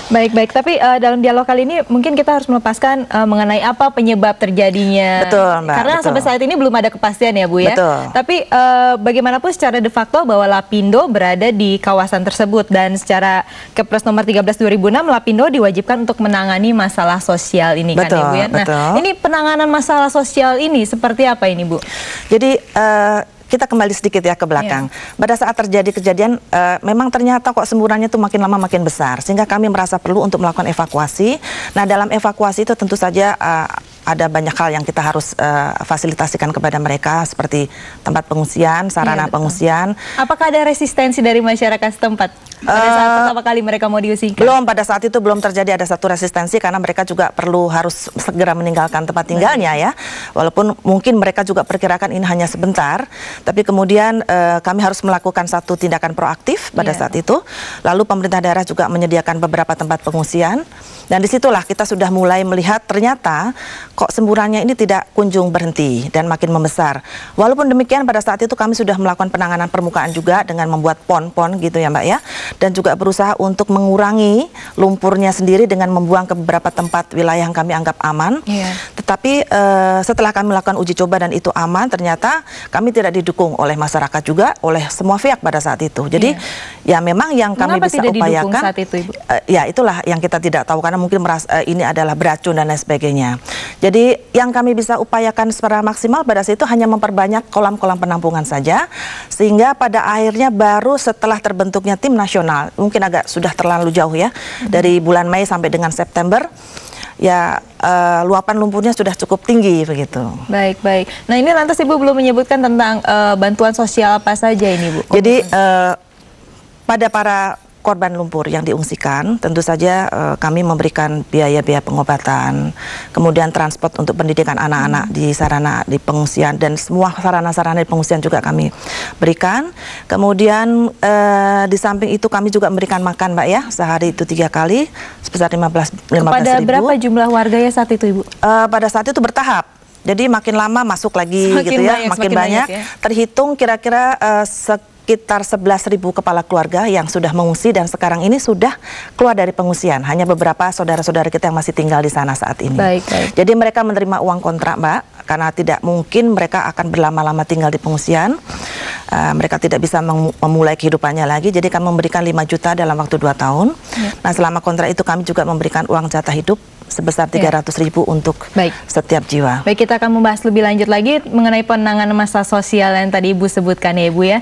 Baik-baik, tapi dalam dialog kali ini mungkin kita harus melepaskan mengenai apa penyebab terjadinya. Betul, Mbak. Karena betul. sampai saat ini belum ada kepastian ya, Bu ya. Betul. Tapi bagaimanapun secara de facto bahwa Lapindo berada di kawasan tersebut dan secara Kepres nomor 13 2006 Lapindo diwajibkan untuk menangani masalah sosial ini betul, kan ya, Bu ya. Nah, betul. ini penanganan masalah sosial ini seperti apa ini, Bu? Jadi kita kembali sedikit ya ke belakang. Pada saat terjadi kejadian, memang ternyata kok semburannya itu makin lama makin besar, sehingga kami merasa perlu untuk melakukan evakuasi. Nah, dalam evakuasi itu tentu saja ada banyak hal yang kita harus fasilitasikan kepada mereka, seperti tempat pengungsian, sarana pengungsian. Apakah ada resistensi dari masyarakat setempat pada saat pertama kali mereka mau diungsikan? Belum, pada saat itu belum terjadi ada satu resistensi, karena mereka juga harus segera meninggalkan tempat tinggalnya ya. Walaupun mungkin mereka juga perkirakan ini hanya sebentar, tapi kemudian kami harus melakukan satu tindakan proaktif pada saat itu. Lalu pemerintah daerah juga menyediakan beberapa tempat pengungsian, dan disitulah kita sudah mulai melihat ternyata kok semburannya ini tidak kunjung berhenti dan makin membesar. Walaupun demikian pada saat itu kami sudah melakukan penanganan permukaan juga dengan membuat pon-pon gitu ya Mbak ya, dan juga berusaha untuk mengurangi lumpurnya sendiri dengan membuang ke beberapa tempat wilayah yang kami anggap aman. Tetapi setelah kami melakukan uji coba dan itu aman, ternyata kami tidak didukung oleh masyarakat juga, oleh semua pihak pada saat itu. Jadi ya memang yang kami bisa upayakan saat itu, Ibu? Ya itulah yang kita tidak tahu, karena mungkin merasa ini adalah beracun dan lain sebagainya. Jadi yang kami bisa upayakan secara maksimal pada saat itu hanya memperbanyak kolam-kolam penampungan saja, sehingga pada akhirnya baru setelah terbentuknya tim nasional, mungkin agak sudah terlalu jauh ya, dari bulan Mei sampai dengan September, ya luapan lumpurnya sudah cukup tinggi begitu. Baik-baik. Nah, ini lantas Ibu belum menyebutkan tentang bantuan sosial apa saja ini, Bu? Jadi pada para korban lumpur yang diungsikan, tentu saja kami memberikan biaya-biaya pengobatan, kemudian transport untuk pendidikan anak-anak di sarana di pengungsian, dan semua sarana-sarana di pengungsian juga kami berikan. Kemudian di samping itu kami juga memberikan makan, Mbak ya, sehari itu 3 kali sebesar 15.000. Kepada berapa jumlah warganya saat itu, Ibu? Pada saat itu bertahap. Jadi makin lama masuk lagi gitu ya, makin banyak. Ya. Terhitung kira-kira sekitar 11.000 kepala keluarga yang sudah mengungsi dan sekarang ini sudah keluar dari pengungsian. Hanya beberapa saudara-saudara kita yang masih tinggal di sana saat ini. Baik. Jadi mereka menerima uang kontrak, Mbak, karena tidak mungkin mereka akan berlama-lama tinggal di pengungsian. Mereka tidak bisa memulai kehidupannya lagi. Jadi kami memberikan 5 juta dalam waktu 2 tahun. Nah, selama kontrak itu kami juga memberikan uang jatah hidup sebesar 300.000 untuk setiap jiwa. Baik, kita akan membahas lebih lanjut lagi mengenai penanganan masalah sosial yang tadi Ibu sebutkan ya, Ibu ya.